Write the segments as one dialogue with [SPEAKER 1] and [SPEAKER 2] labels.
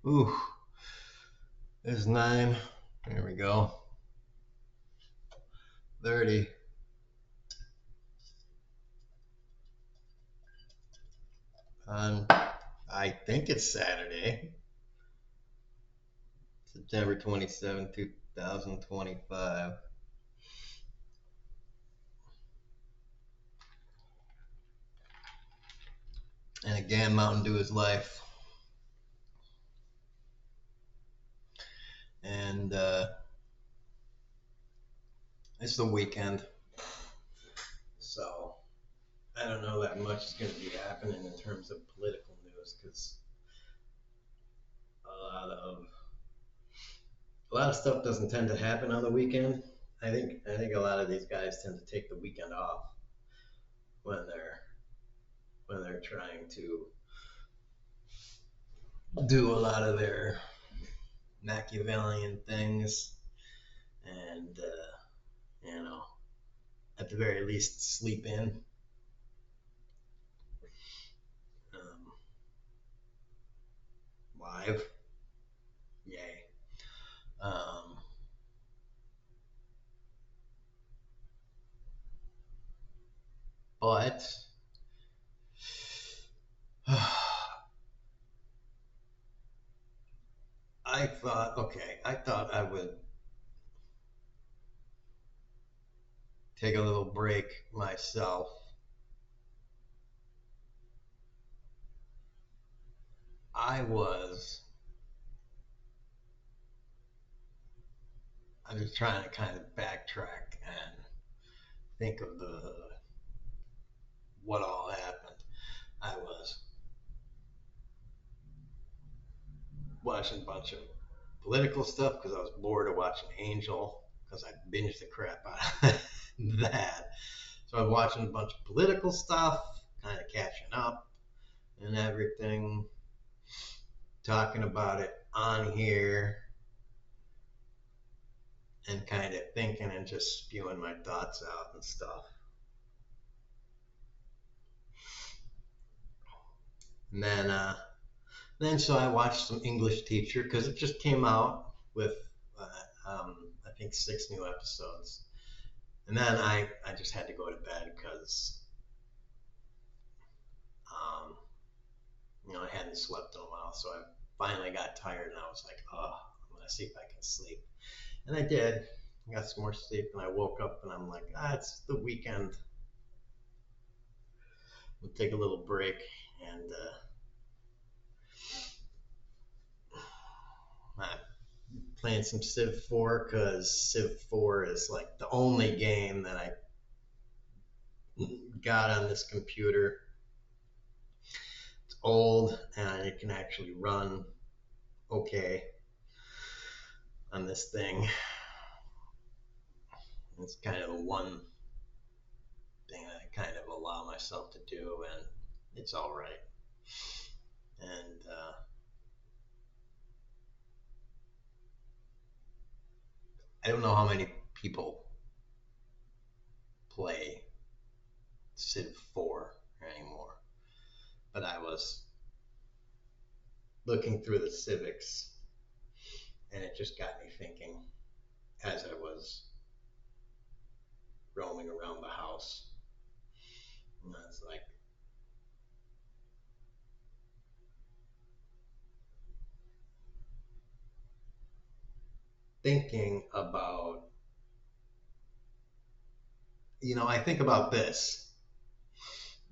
[SPEAKER 1] Ooh, there's 9. There we go. 30. On, I think it's Saturday, September 27th, 2025. And again, Mountain Dew is life. And it's the weekend. So I don't know that much is going to be happening in terms of political news because a lot of a lot of stuff doesn't tend to happen on the weekend. I think a lot of these guys tend to take the weekend off when they're trying to do a lot of their Machiavellian things and you know at the very least sleep in. Um, Live, yay. Um, but I thought I would take a little break myself. I was I'm just trying to kind of backtrack and think of the what all happened. I was watching a bunch of political stuff because I was bored of watching Angel because I binged the crap out of that. So I was watching a bunch of political stuff, kind of catching up and everything, talking about it on here, and kind of thinking and just spewing my thoughts out and stuff. And then so I watched some English Teacher because it just came out with I think 6 new episodes. And then I just had to go to bed because um, I hadn't slept in a while. So I finally got tired and I was like, oh, I'm gonna see if I can sleep. And I did. I got some more sleep and I woke up and I'm like, it's the weekend. We'll take a little break and I'm playing some Civ 4 because Civ 4 is like the only game that I got on this computer. It's old and it can actually run okay on this thing. It's kind of the one thing that I kind of allow myself to do, and it's all right. And I don't know how many people play Civ 4 anymore, but I was looking through the civics, and it just got me thinking as I was roaming around the house. And I was like, thinking about, I think about this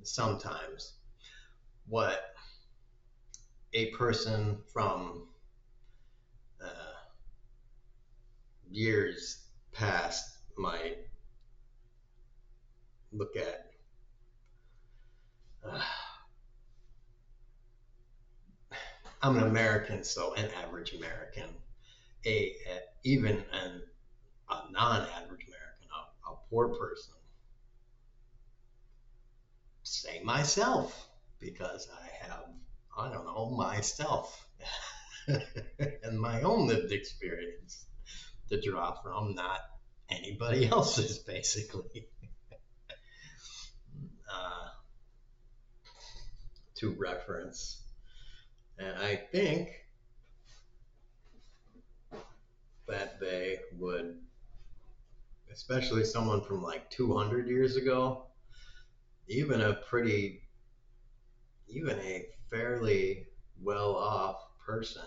[SPEAKER 1] sometimes. What a person from uh, years past might look at. Uh, I'm an American, so an average American, even a non-average American, a poor person, say myself, because I don't know, myself and my own lived experience to draw from, not anybody else's, basically, uh, to reference. And I think especially someone from like 200 years ago, even a pretty, even a fairly well off person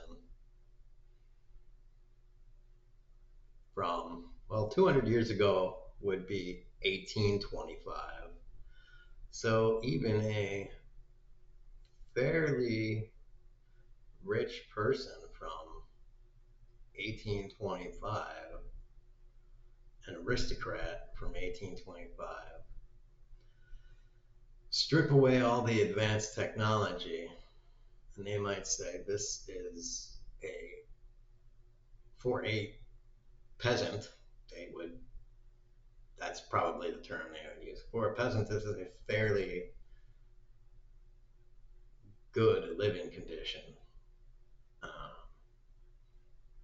[SPEAKER 1] from, well, 200 years ago would be 1825. So even a fairly rich person from 1825, an aristocrat from 1825, strip away all the advanced technology, and they might say this is a, for a peasant, they would, that's probably the term they would use. For a peasant, this is a fairly good living condition, uh,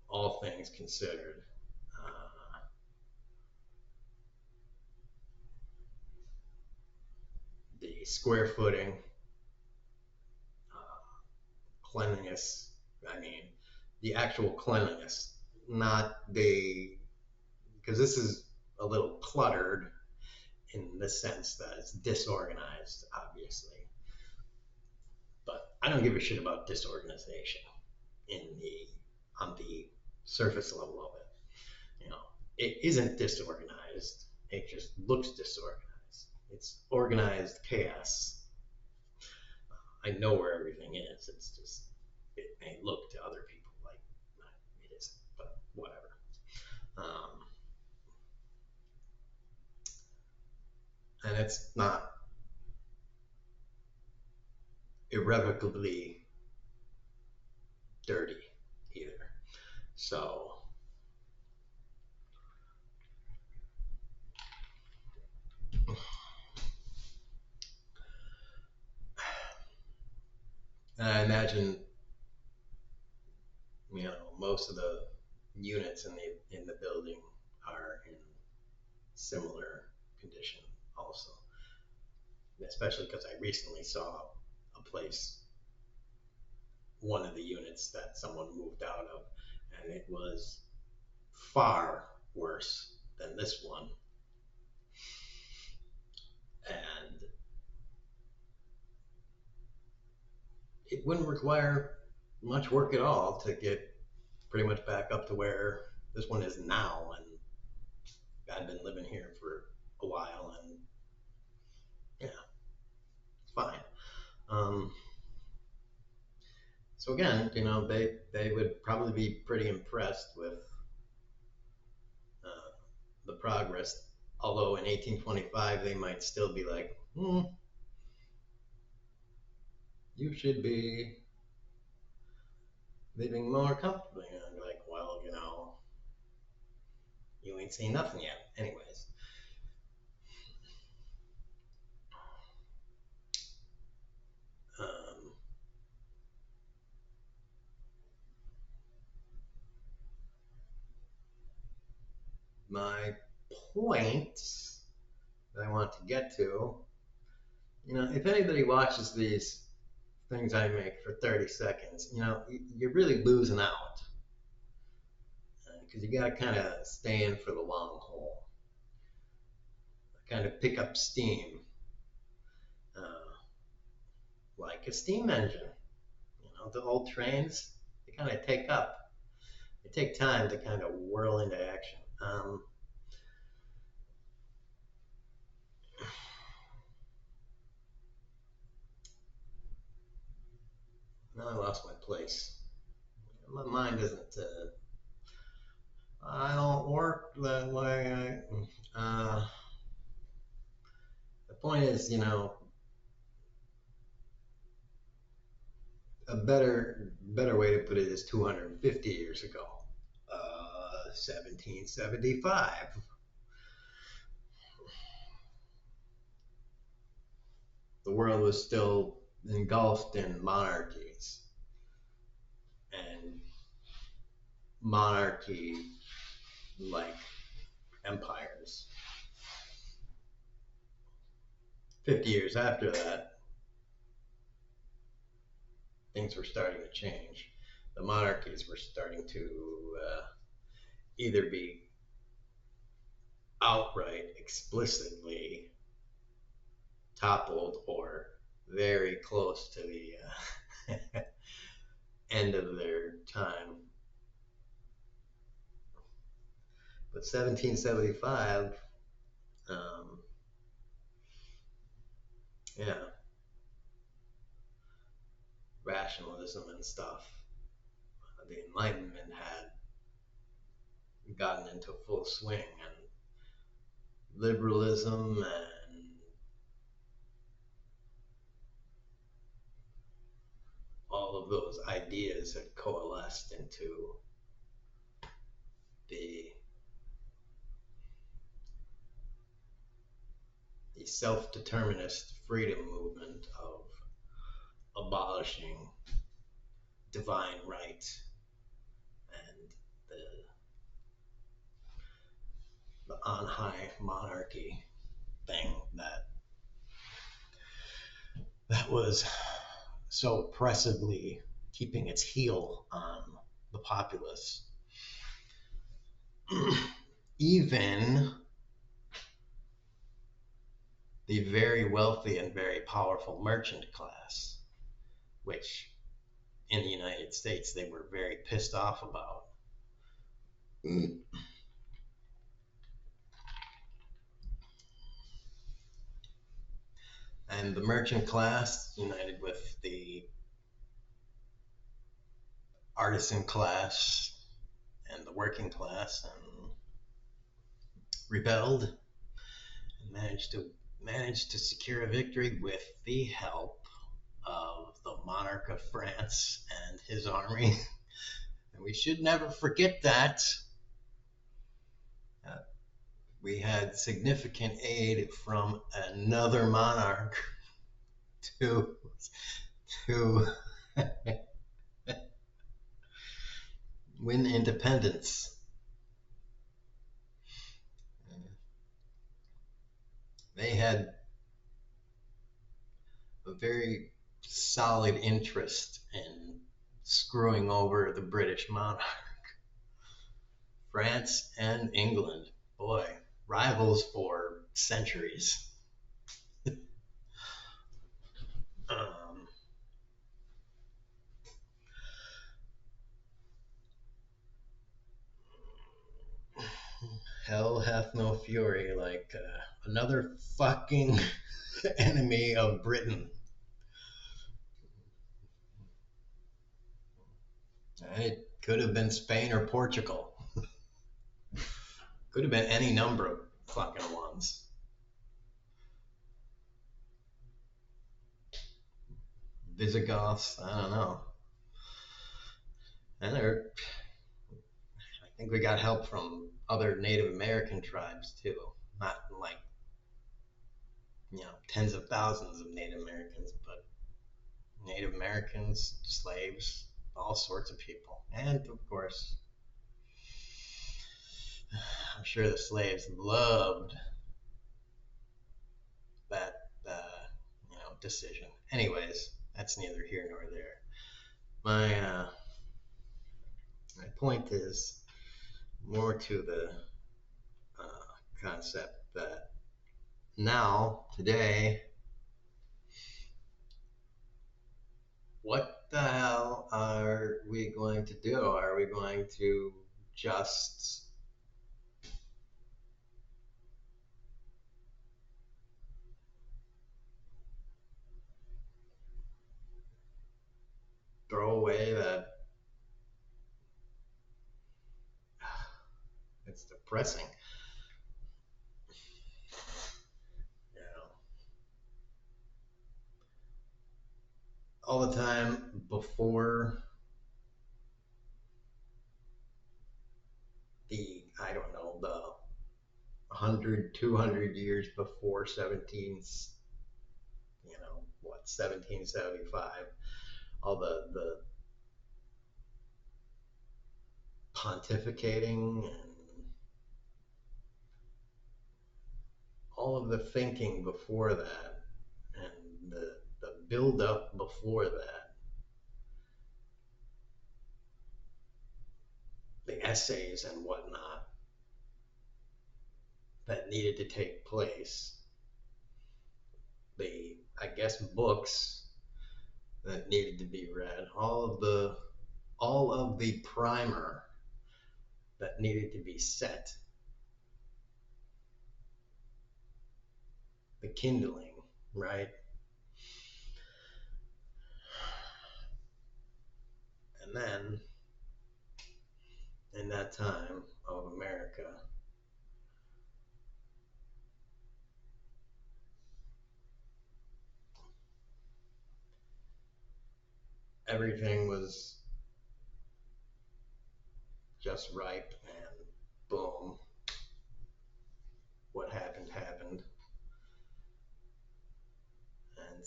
[SPEAKER 1] all things considered. Uh, the square footing, uh, cleanliness, I mean, the actual cleanliness, not the, because this is a little cluttered in the sense that it's disorganized, obviously. But I don't give a shit about disorganization in the on the surface level of it. You know, it isn't disorganized. It just looks disorganized. It's organized chaos. I know where everything is. It's just it may look to other people like it isn't, but whatever. Um, and it's not irrevocably dirty either. So and I imagine, most of the units in the building are in similar condition also. Especially because I recently saw a place, one of the units that someone moved out of, and it was far worse than this one. And it wouldn't require much work at all to get pretty much back up to where this one is now. And I've been living here for a while, and yeah, it's fine. Um, so again, they would probably be pretty impressed with uh, the progress. Although in 1825 they might still be like, you should be living more comfortably. And I'm like, well, you ain't seen nothing yet. Anyways, um, my point that I want to get to, if anybody watches these things I make for 30 seconds, you're really losing out because you got to kind of stay in for the long haul, kind of pick up steam, uh, like a steam engine. The old trains, they kind of they take time to kind of whirl into action. Now I lost my place. My mind isn't. I don't work that way. The point is, a better way to put it is 250 years ago, 1775. The world was still engulfed in monarchies, and monarchy like empires. 50 years after that, things were starting to change. The monarchies were starting to either be outright, explicitly toppled or very close to the end of their time. But 1775, um, yeah, rationalism and stuff, the Enlightenment had gotten into full swing, and liberalism and all of those ideas had coalesced into the the self-determinist freedom movement of abolishing divine right and the, the on high monarchy thing that was so oppressively keeping its heel on the populace. Even the very wealthy and very powerful merchant class, which in the United States they were very pissed off about. And the merchant class united with the artisan class and the working class and rebelled and managed to secure a victory with the help of the monarch of France and his army. And we should never forget that. Uh, we had significant aid from another monarch to to win independence. They had a very solid interest in screwing over the British monarch. France and England, boy, rivals for centuries. um, Hell hath no fury like another fucking enemy of Britain. It could have been Spain or Portugal. Could have been any number of fucking ones. Visigoths, I don't know. And I think we got help from other Native American tribes too. Not like, tens of thousands of Native Americans, but Native Americans, slaves, all sorts of people. And of course, I'm sure the slaves loved that decision. Anyways, that's neither here nor there. My point is more to the concept that now, today, what the hell are we going to do? Are we going to just throw away that? It's depressing. You know, all the time before I don't know, the 100, 200 years before 1775, all the pontificating and all of the thinking before that and the build up before that, the essays and whatnot, that needed to take place, the, I guess, books that needed to be read, all of the primer that needed to be set, the kindling, right? And then in that time of America, everything was just ripe, and boom, what happened happened. And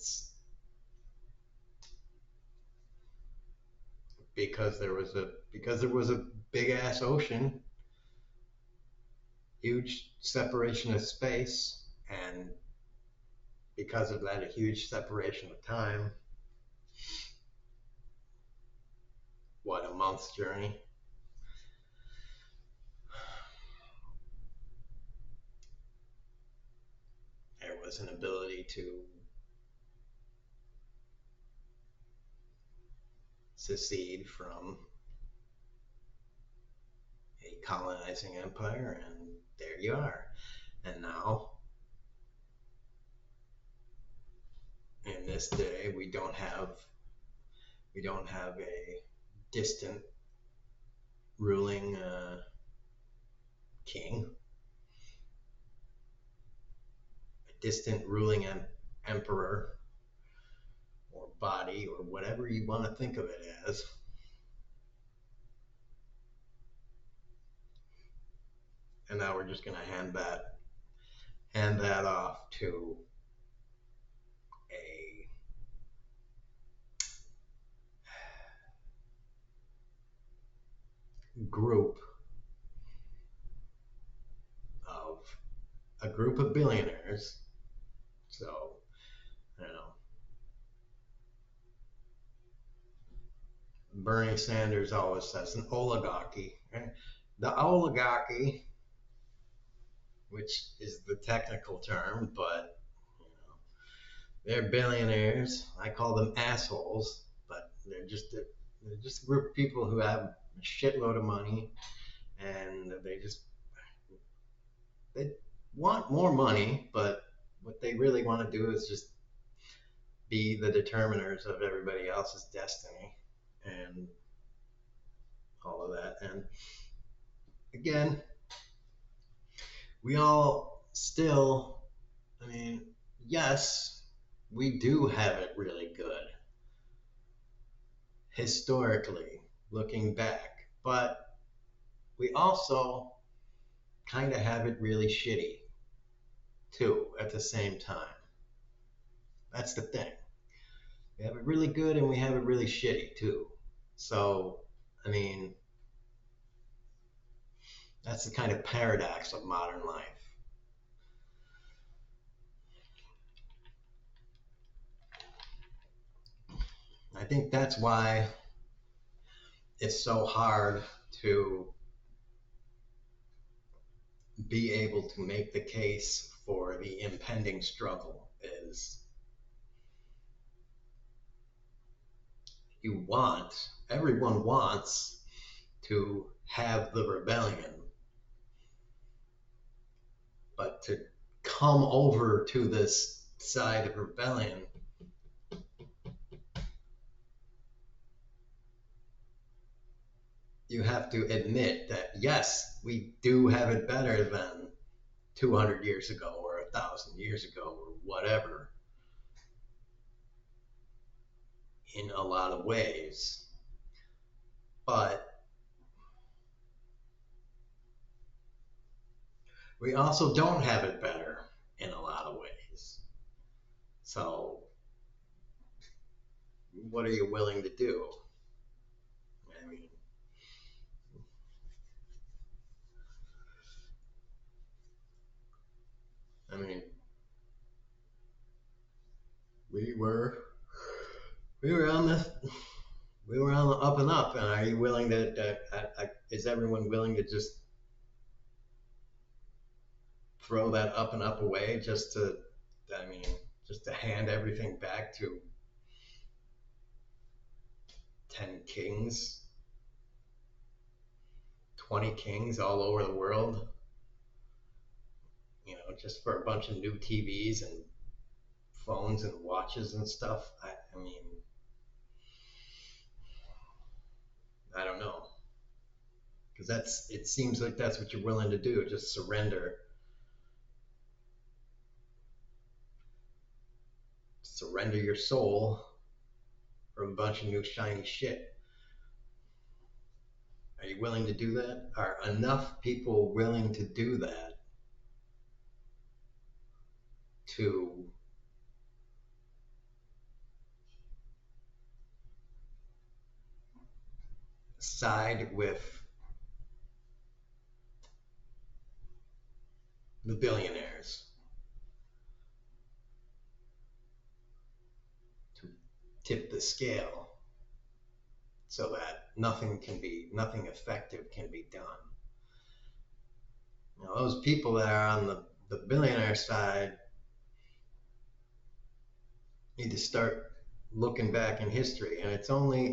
[SPEAKER 1] because there was a big ass ocean, huge separation of space, and because of that, a huge separation of time. What, a month's journey? There was an ability to secede from a colonizing empire, and there you are. And now, in this day, we don't have a distant ruling king, a distant ruling emperor, or body, or whatever you want to think of it as. And now we're just going to hand that off to a group of billionaires. So, you know, Bernie Sanders always says an oligarchy. The oligarchy, which is the technical term, but you know, they're billionaires. I call them assholes, but they're just a group of people who have a shitload of money, and they want more money, but what they really want to do is just be the determiners of everybody else's destiny and all of that. And again, we all still, I mean, yes, we do have it really good historically looking back, but we also kind of have it really shitty too at the same time. That's the thing. We have it really good and we have it really shitty too. So, I mean, that's the kind of paradox of modern life. I think that's why it's so hard to be able to make the case for the impending struggle. Is everyone wants to have the rebellion, but to come over to this side of rebellion, you have to admit that yes, we do have it better than 200 years ago or 1,000 years ago or whatever in a lot of ways. But we also don't have it better in a lot of ways. So, what are you willing to do? I mean, I mean, we were we were on the up and up. And are you willing to? Is everyone willing to just throw that up and up away I mean, just to hand everything back to 10 kings, 20 kings all over the world, just for a bunch of new TVs and phones and watches and stuff. I mean, I don't know. Because it seems like that's what you're willing to do, just surrender your soul for a bunch of new shiny shit. Are you willing to do that? Are enough people willing to do that to side with the billionaires, to tip the scale so that nothing effective can be done? Those people that are on the billionaire side need to start looking back in history, and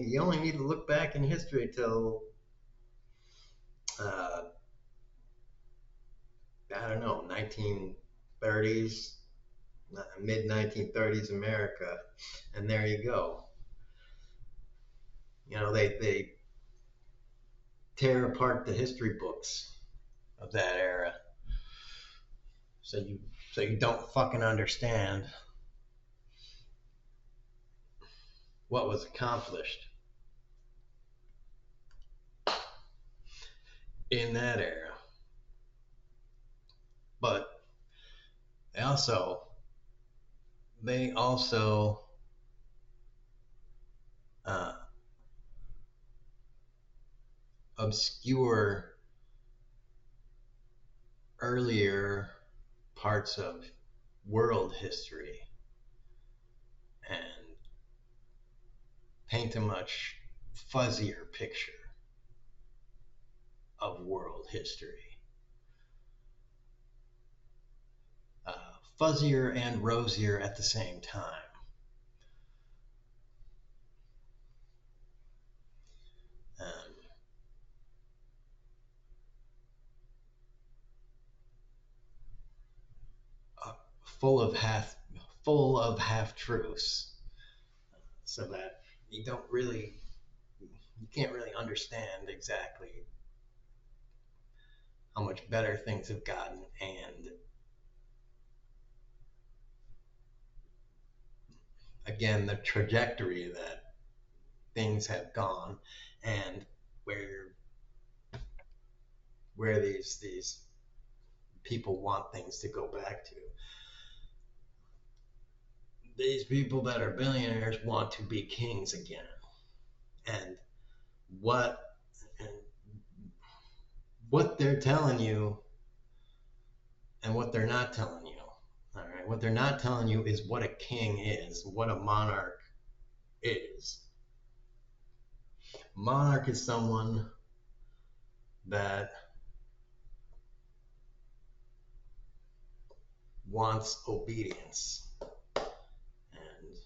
[SPEAKER 1] you only need to look back in history till uh, I don't know, 1930s, mid 1930s America, and there you go. They tear apart the history books of that era, so you don't fucking understand what was accomplished in that era. But they also uh, obscure earlier parts of world history and paint a much fuzzier picture of world history. Fuzzier and rosier at the same time. Um, full of half truths, so that you can't really understand exactly how much better things have gotten, and again, the trajectory that things have gone, and where these people want things to go back to. These people that are billionaires want to be kings again, and what and what they're telling you and what they're not telling you. All right, what they're not telling you is what a king is, what a monarch is. Monarch is someone that wants obedience and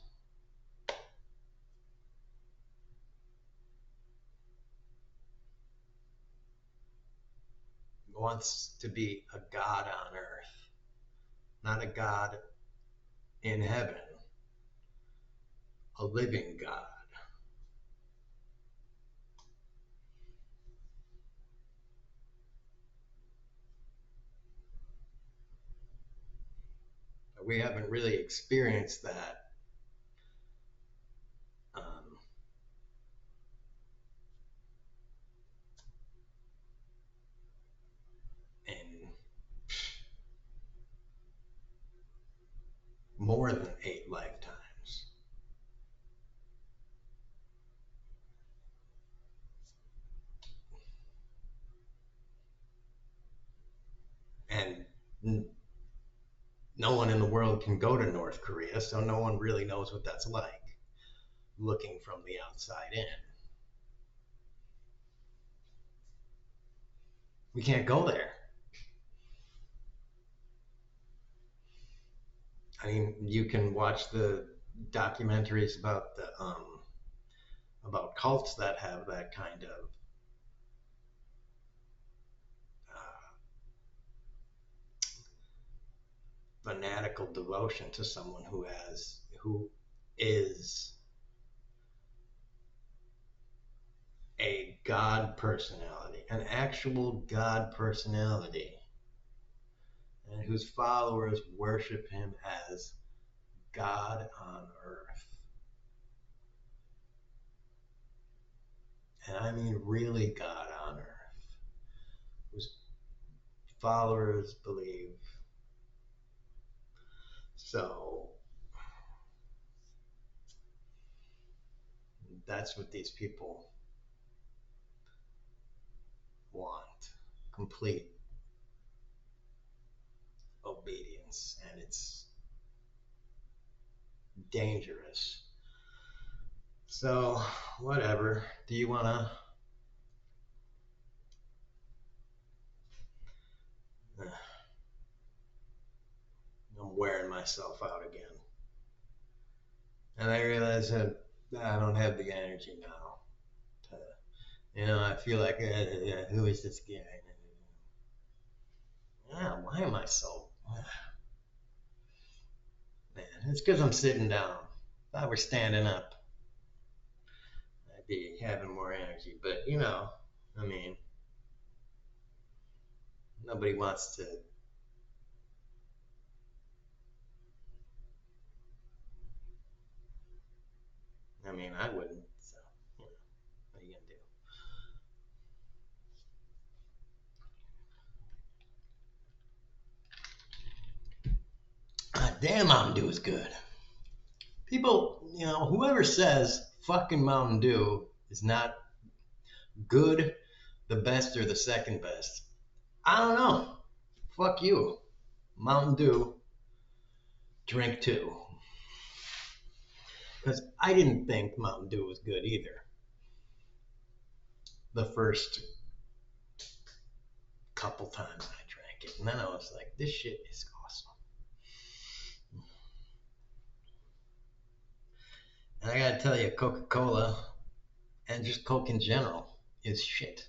[SPEAKER 1] wants to be a god on earth, not a god in heaven, a living God. We haven't really experienced that um, in more than 8 lifetimes. And no one in the world can go to North Korea, so no one really knows what that's like looking from the outside in. We can't go there. mean, you can watch the documentaries about cults that have that kind of uh, fanatical devotion to someone who is a god personality, an actual god personality, and whose followers worship him as God on earth. And I mean really God on earth, whose followers believe. So that's what these people want, complete obedience, and it's dangerous. So, whatever. Do you want to? I'm wearing myself out again. And I realize that I don't have the energy now. I feel like, who is this guy? Yeah, why am I so? Man, it's because I'm sitting down. If I were standing up, I'd be having more energy. But, I mean, nobody wants to. I mean, I wouldn't. So, what are you going to do? Ah, damn, Mountain Dew is good. People, whoever says fucking Mountain Dew is not good, the best, or the second best, I don't know. Fuck you. Mountain Dew, drink two. Because I didn't think Mountain Dew was good either. The first couple times I drank it. And then I was like, this shit is awesome. And I gotta tell you, Coca-Cola and just Coke in general is shit.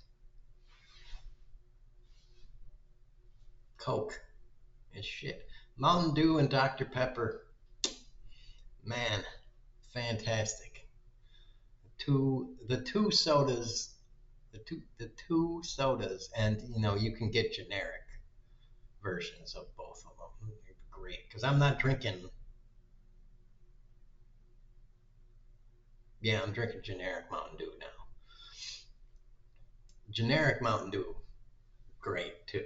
[SPEAKER 1] Coke is shit. Mountain Dew and Dr. Pepper, man, fantastic. The two sodas, the two sodas, and you can get generic versions of both of them. They're great because I'm not drinking. Yeah, I'm drinking generic Mountain Dew now. Generic Mountain Dew, great too.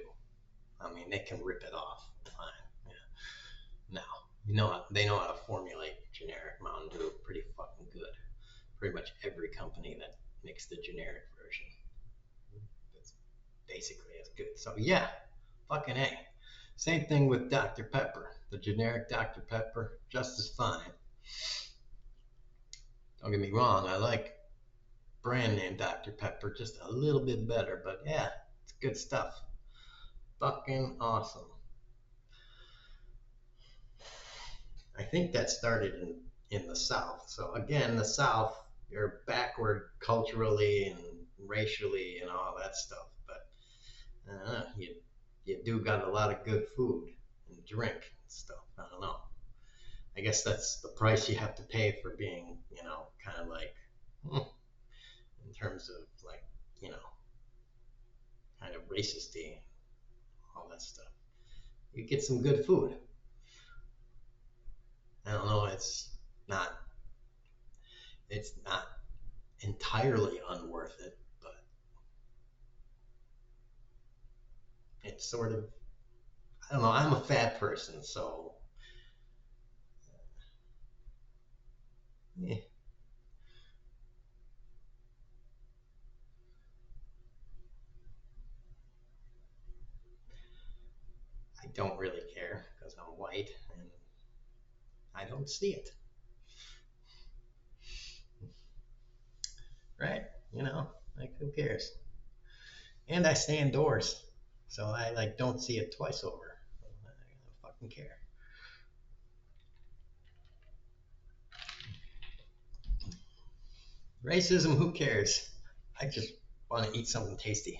[SPEAKER 1] I mean, they can rip it off fine. Yeah. Now, they know how to formulate generic Mountain Dew pretty fucking good. Pretty much every company that makes the generic version, it's basically as good. So yeah, fucking A. Same thing with Dr. Pepper. The generic Dr. Pepper, just as fine. Don't get me wrong, I like brand name Dr. Pepper just a little bit better, but yeah, it's good stuff. Fucking awesome. I think that started in the South. So again, the South, you're backward culturally and racially and all that stuff, but you do got a lot of good food and drink and stuff. I don't know. I guess that's the price you have to pay for being, kind of like, in terms of like, you know, kind of racisty, all that stuff. You get some good food. I don't know. Not. It's not entirely unworth it, but it's sort of. I don't know. I'm a fat person, so eh, I don't really care because I'm white and I don't see it. Right? Like who cares? And I stay indoors, so I like don't see it twice over. I don't fucking care. Racism, who cares? I just want to eat something tasty.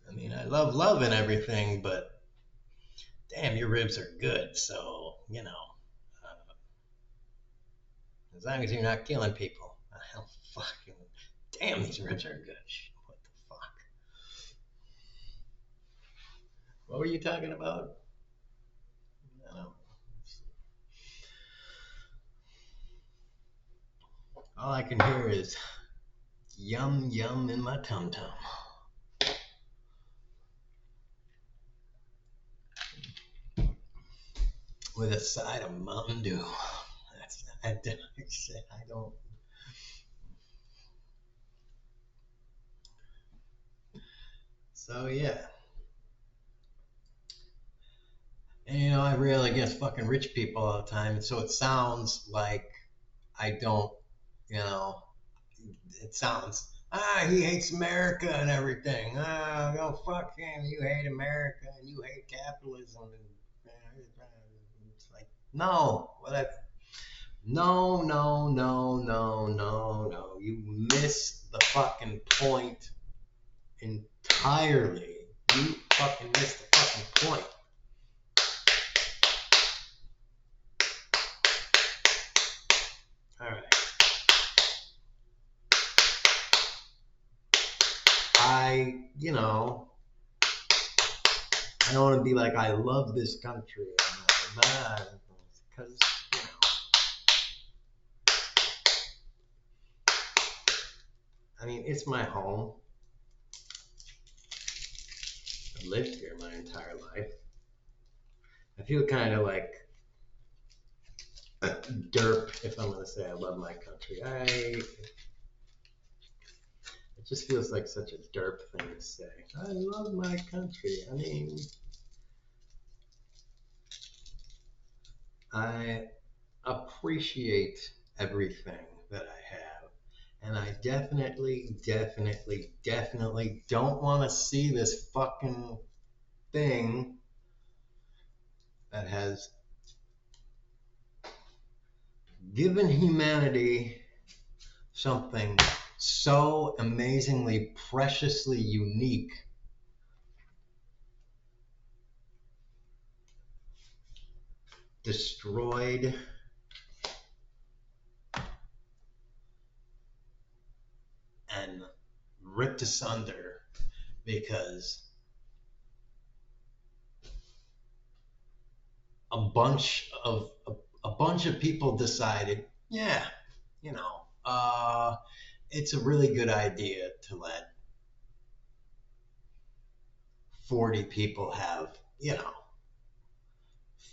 [SPEAKER 1] I mean, I love love and everything, but damn, your ribs are good. So, as long as you're not killing people. Hell, fucking, damn, these ribs are good. What the fuck? What were you talking about? I don't know. All I can hear is yum yum in my tum tum. With a side of Mountain Dew. I don't. So yeah. And I rail against fucking rich people all the time, and so it sounds like I don't, you know, it sounds, he hates America and everything. Fuck him. You hate America and you hate capitalism. And it's like, no, no, no, no, no, no, no. You miss the fucking point entirely. You fucking miss the fucking point. All right. I don't want to be like, I love this country. Because, I mean, it's my home. I've lived here my entire life. I feel kind of like a derp if I'm going to say I love my country. It just feels like such a derp thing to say. I love my country. I mean, I appreciate everything that I have. And I definitely, definitely, definitely don't want to see this fucking thing that has given humanity something so amazingly, preciously unique destroyed and ripped asunder because a bunch of people decided, yeah, it's a really good idea to let 40 people have,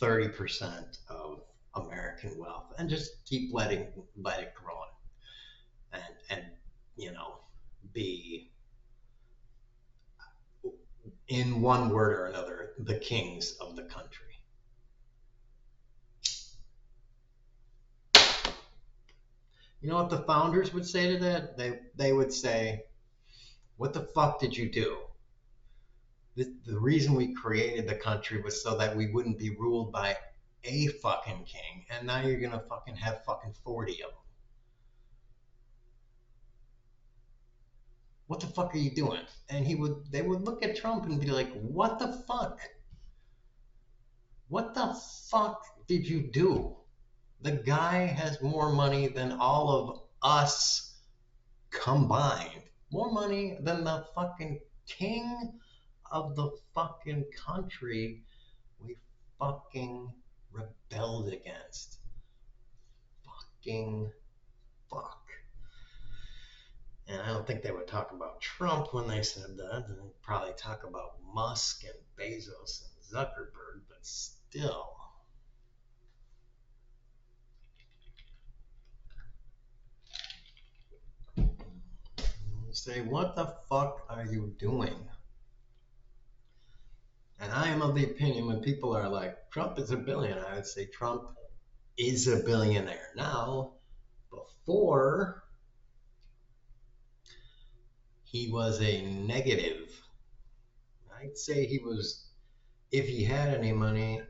[SPEAKER 1] 30% of American wealth and just keep let it grow and be, in one word or another, the kings of the country. You know what the founders would say to that? They would say, what the fuck did you do? The reason we created the country was so that we wouldn't be ruled by a fucking king, and now you're gonna fucking have fucking 40 of them. What the fuck are you doing? And they would look at Trump and be like, what the fuck? What the fuck did you do? The guy has more money than all of us combined. More money than the fucking king of the fucking country we fucking rebelled against. Fucking fuck. And I don't think they would talk about Trump when they said that. They'd probably talk about Musk and Bezos and Zuckerberg, but still. You say, what the fuck are you doing? And I am of the opinion when people are like, Trump is a billionaire, I would say Trump is a billionaire. Now, before, he was a negative. I'd say he was, if he had any money,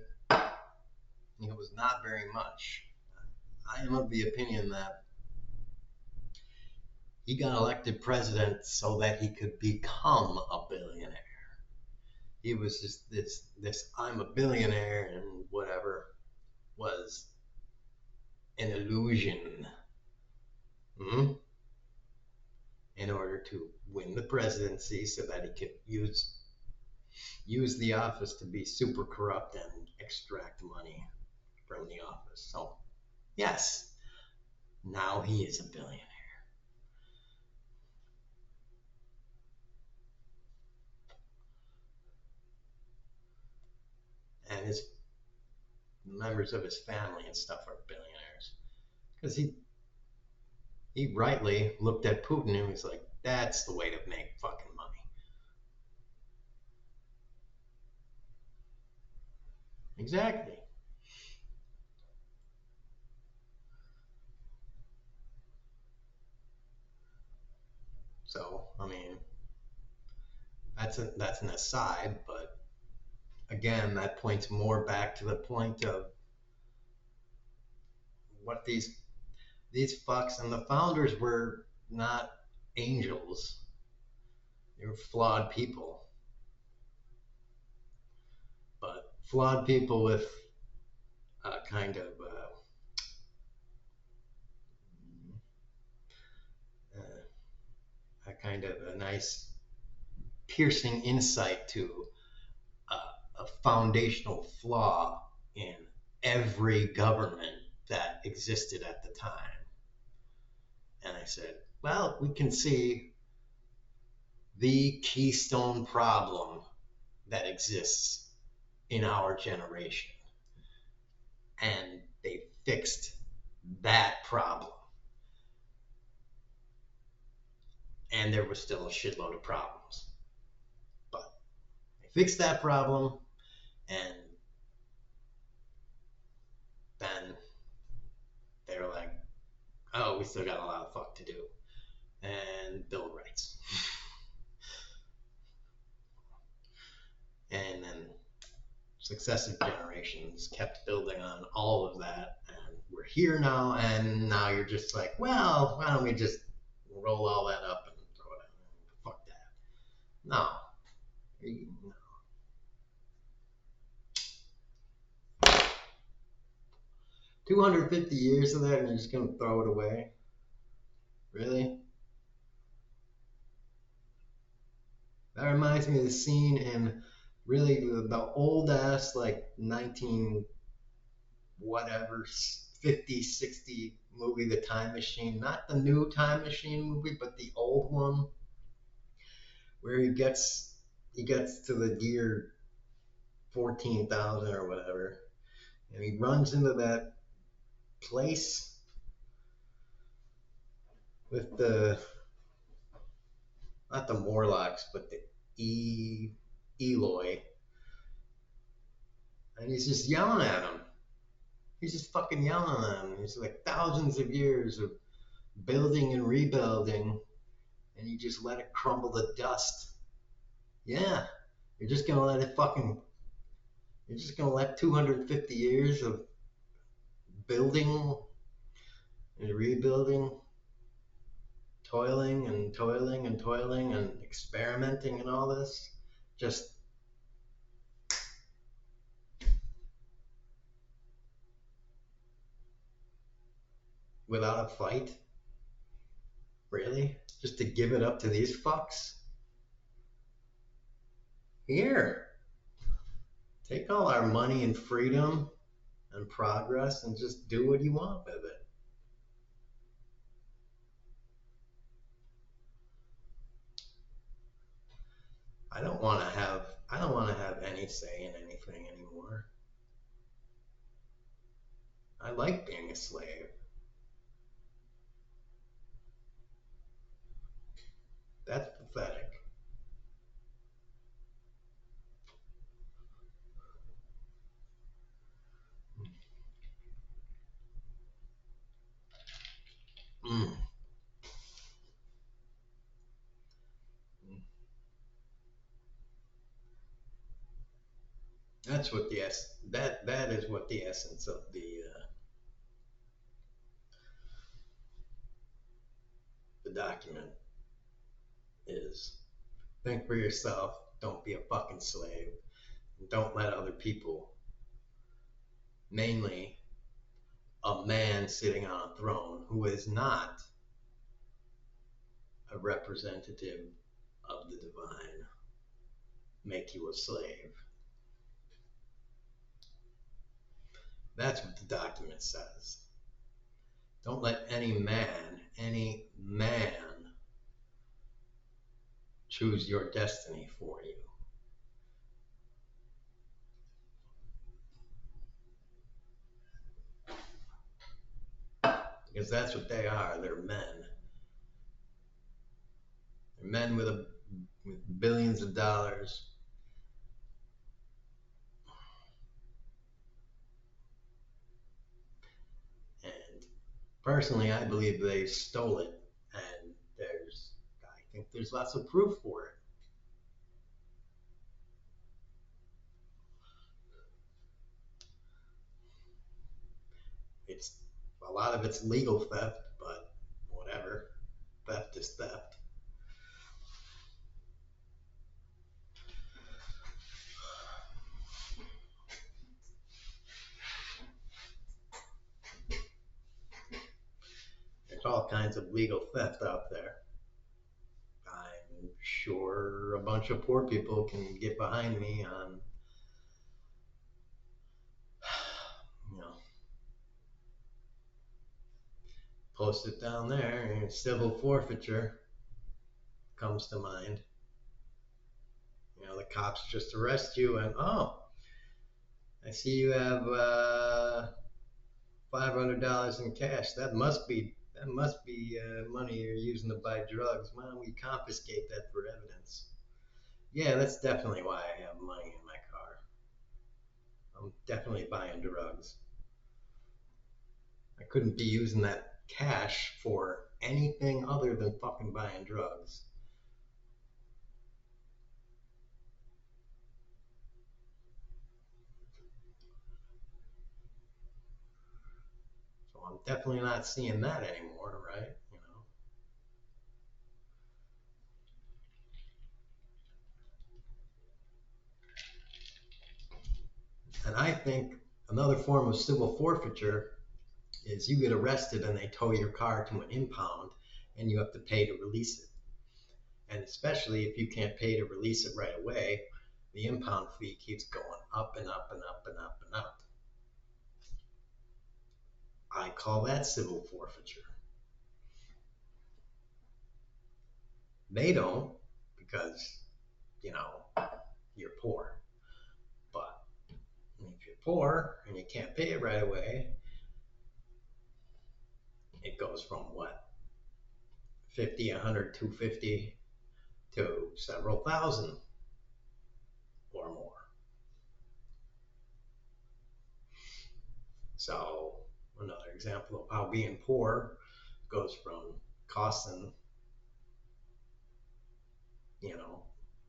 [SPEAKER 1] It was not very much. I am of the opinion that he got elected president so that he could become a billionaire. He was just this I'm a billionaire and whatever was an illusion. Hmm? In order to win the presidency so that he could use the office to be super corrupt and extract money from the office. So, yes, now he is a billionaire. And his members of his family and stuff are billionaires. Because he rightly looked at Putin and was like, that's the way to make fucking money. Exactly. So, I mean, that's an aside, but again, that points more back to the point of what these fucks and the founders were not angels. They were flawed people, but flawed people with a kind of a kind of a nice piercing insight to a foundational flaw in every government that existed at the time. And I said, well, we can see the keystone problem that exists in our generation. And they fixed that problem. And there was still a shitload of problems. But they fixed that problem, and then they were like, oh, we still got a lot of fuck to do. And Bill of Rights. And then successive generations kept building on all of that. And we're here now, and now you're just like, well, why don't we just roll all that up and throw it out? Fuck that. No. 250 years of that, and you're just going to throw it away? Really? That reminds me of the scene in really the old ass, like 19 whatever, 50, 60 movie, The Time Machine. Not the new Time Machine movie, but the old one where he gets to the year 14,000 or whatever, and he runs into that place with the not the Morlocks, but the Eloy, and he's just yelling at him. He's just fucking yelling at him. He's like thousands of years of building and rebuilding, and you just let it crumble to dust. Yeah, you're just gonna let it fucking. You're just gonna let 250 years of building and rebuilding, toiling and toiling and toiling and experimenting and all this, just without a fight? Really? Just to give it up to these fucks? Here, take all our money and freedom and progress and just do what you want with it. I don't want to have any say in anything anymore. I like being a slave. That's pathetic. Mm. That's what that is what the essence of the document is. Think for yourself. Don't be a fucking slave. Don't let other people, mainly a man sitting on a throne who is not a representative of the divine, make you a slave. That's what the document says. Don't let any man choose your destiny for you. Because that's what they are. They're men. They're men with billions of dollars. And personally, I believe they stole it. And I think there's lots of proof for it. It's a lot of it's legal theft, but whatever. Theft is theft. There's all kinds of legal theft out there. I'm sure a bunch of poor people can get behind me on, you know, post it down there. And civil forfeiture comes to mind. You know, the cops just arrest you and, oh, I see you have $500 in cash. That must be money you're using to buy drugs. Why don't we confiscate that for evidence? Yeah, that's definitely why I have money in my car. I'm definitely buying drugs. I couldn't be using that cash for anything other than fucking buying drugs. So I'm definitely not seeing that anymore, right? You know. And I think another form of civil forfeiture is you get arrested and they tow your car to an impound and you have to pay to release it. And especially if you can't pay to release it right away, the impound fee keeps going up and up and up and up and up. I call that civil forfeiture. They don't because, you know, you're poor. But if you're poor and you can't pay it right away, it goes from what? 50, 100, 250 to several thousand or more. So another example of how being poor goes from costing, you know,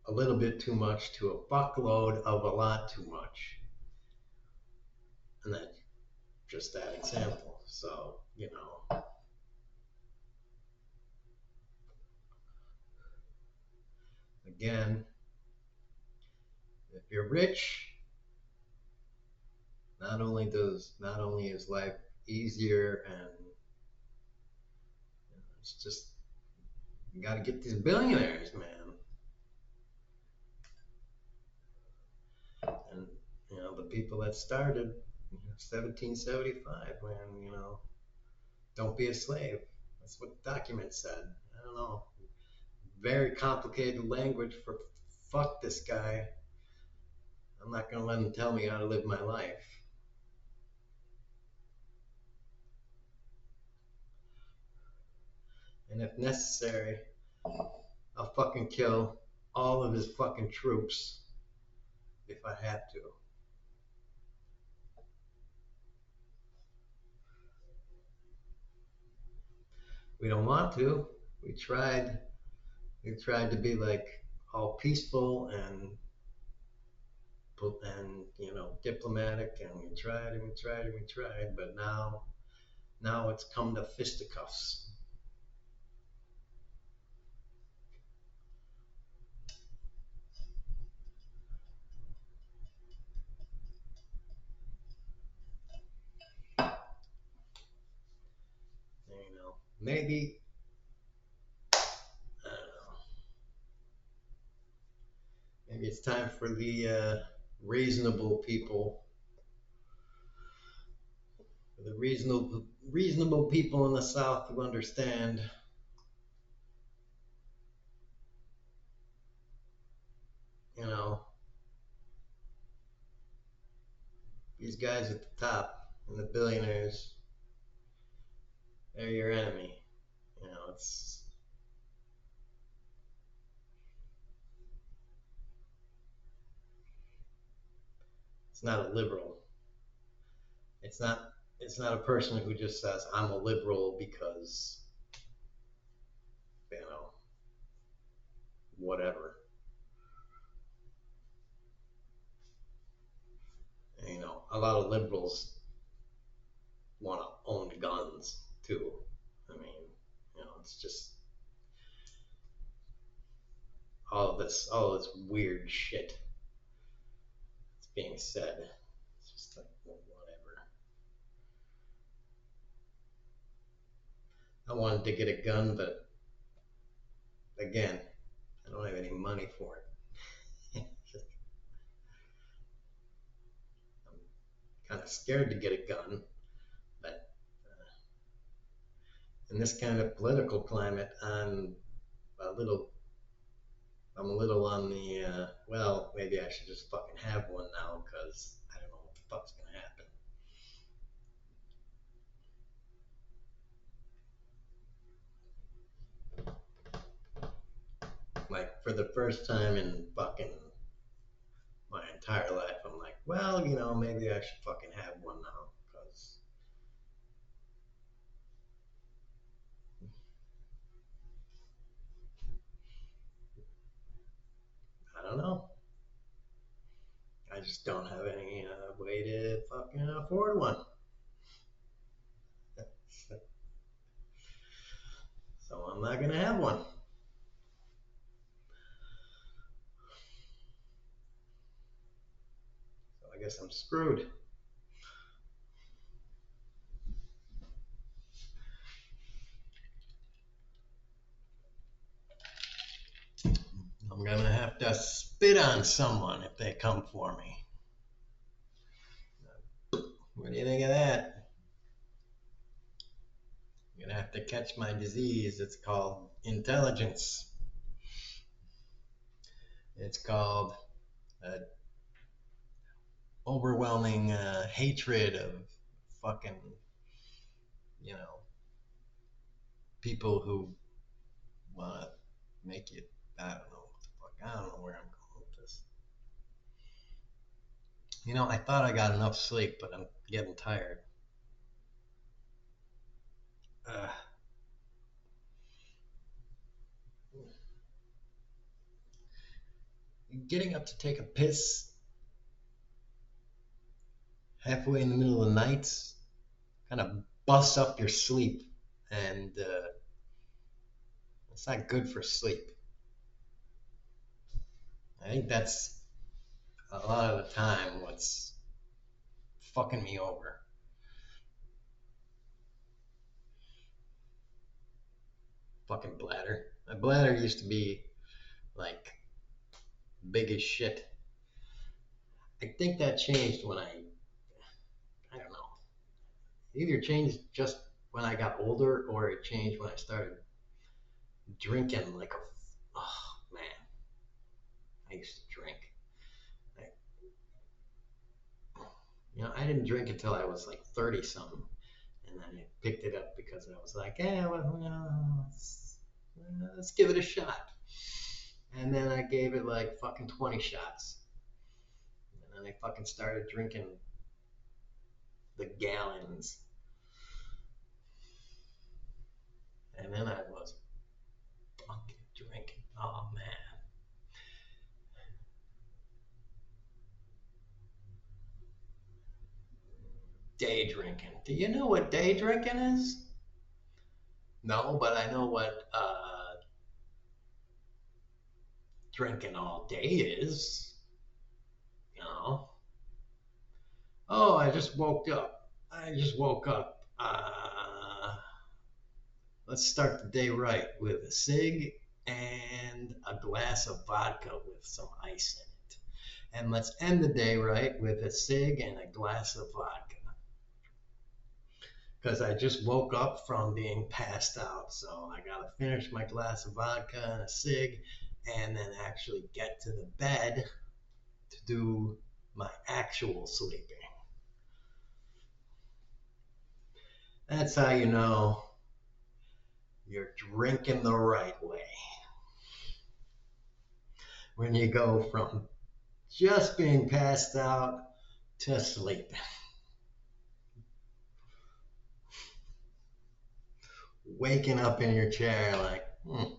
[SPEAKER 1] a little bit too much to a fuckload of a lot too much. And that's just that example. So, you know, again, if you're rich, not only is life easier and it's just you got to get these billionaires, man. And you know the people that started 1775 when don't be a slave. That's what the document said. I don't know. Very complicated language for fuck this guy. I'm not gonna let him tell me how to live my life. And if necessary, I'll fucking kill all of his fucking troops if I have to. We don't want to. We tried. We tried to be like all peaceful and and diplomatic, and we tried and we tried and we tried, but now it's come to fisticuffs. Maybe I don't know. Maybe it's time for the reasonable people, the reasonable people in the South who understand. You know, these guys at the top and the billionaires, they're your enemy. It's not a liberal. It's not it's not a person who just says I'm a liberal because you know whatever. A lot of liberals want to own guns too. I mean, it's just all this weird shit that's being said. It's just like, well, whatever. I wanted to get a gun, but again, I don't have any money for it. I'm kind of scared to get a gun, but in this kind of political climate, a little I'm a little on the well, maybe I should just fucking have one now because I don't know what the fuck's gonna happen. Like for the first time in fucking my entire life, I'm like, well, maybe I should fucking have one now because I don't know. I just don't have any way to fucking afford one. So I'm not gonna have one. So I guess I'm screwed. I'm gonna have to spit on someone if they come for me. What do you think of that? I'm gonna have to catch my disease. It's called intelligence. It's called uh, overwhelming hatred of fucking, you know, people who want to make you. I don't know what the fuck. I don't know where I'm going with this. I thought I got enough sleep, but I'm getting tired. Uh, Getting up to take a piss halfway in the middle of the night kind of busts up your sleep, and it's not good for sleep. I think that's a lot of the time what's fucking me over. Fucking bladder. My bladder used to be like big as shit. I think that changed when I don't know. It either changed just when I got older or it changed when I started drinking like a, oh man, I used to drink. I, I didn't drink until I was like 30 something. And then I picked it up because I was like, yeah, well, let's give it a shot. And then I gave it like fucking 20 shots. And then I fucking started drinking the gallons. And then I was fucking drinking. Oh man. day drinking. Do you know what day drinking is? No, but I know what drinking all day is. You know, oh, I just woke up. I just woke up. Let's start the day right with a cig and a glass of vodka with some ice in it. And let's end the day right with a cig and a glass of vodka. Because I just woke up from being passed out. So I got to finish my glass of vodka and a cig and then actually get to the bed to do my actual sleeping. That's how you know you're drinking the right way. When you go from just being passed out to sleeping. Waking up in your chair like, all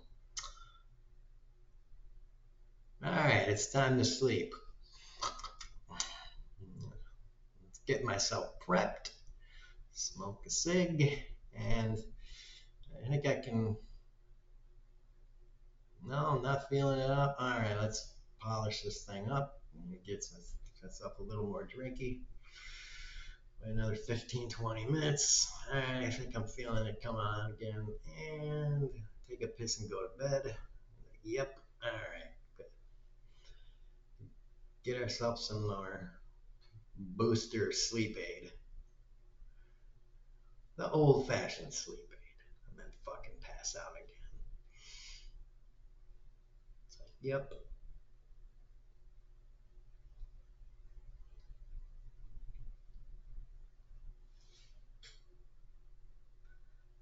[SPEAKER 1] right, it's time to sleep. Let's get myself prepped, smoke a cig, and I think I can. No, I'm not feeling it up. All right, let's polish this thing up. It gets up a little more drinky. Wait another 15, 20 minutes. All right, I think I'm feeling it come on again. And take a piss and go to bed. Yep. All right. Good. Get ourselves some more booster sleep aid. The old fashioned sleep aid. And then fucking pass out again. It's like, yep.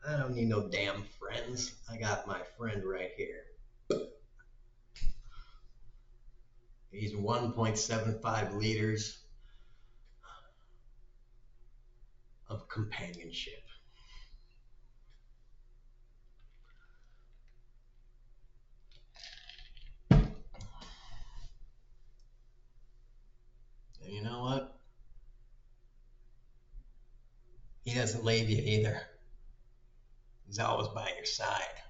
[SPEAKER 1] I don't need no damn friends. I got my friend right here. He's 1.75 liters of companionship. And you know what? He doesn't leave you either. He's always by your side.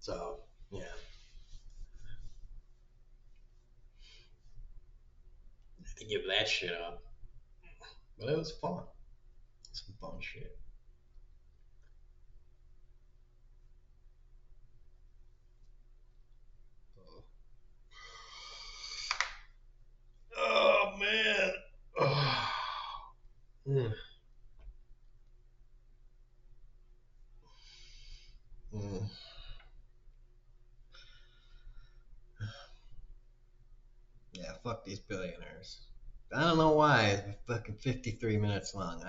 [SPEAKER 1] So, yeah. I had to give that shit up. But it was fun. Some fun shit. Oh, man. Oh. Mm. Mm. Yeah, fuck these billionaires. I don't know why. It's fucking 53 minutes long.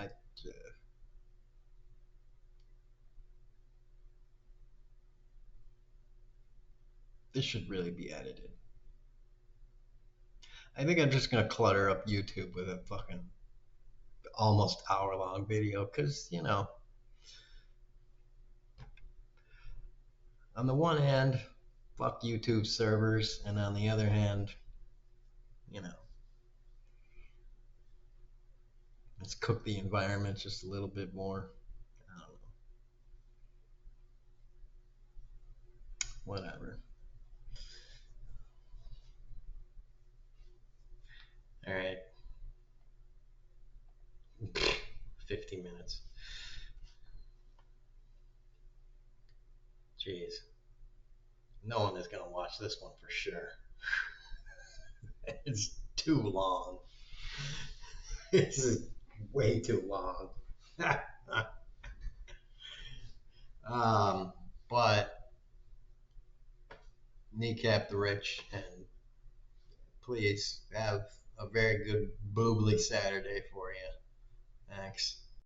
[SPEAKER 1] This should really be edited. I think I'm just gonna clutter up YouTube with a fucking almost hour-long video because, on the one hand, fuck YouTube servers, and on the other hand, you know, let's cook the environment just a little bit more. I don't know. Whatever. All right. 50 minutes. Jeez. No one is going to watch this one for sure. It's too long. This is way too long. But kneecap the rich and please have a very good boobly Saturday for you. Thanks.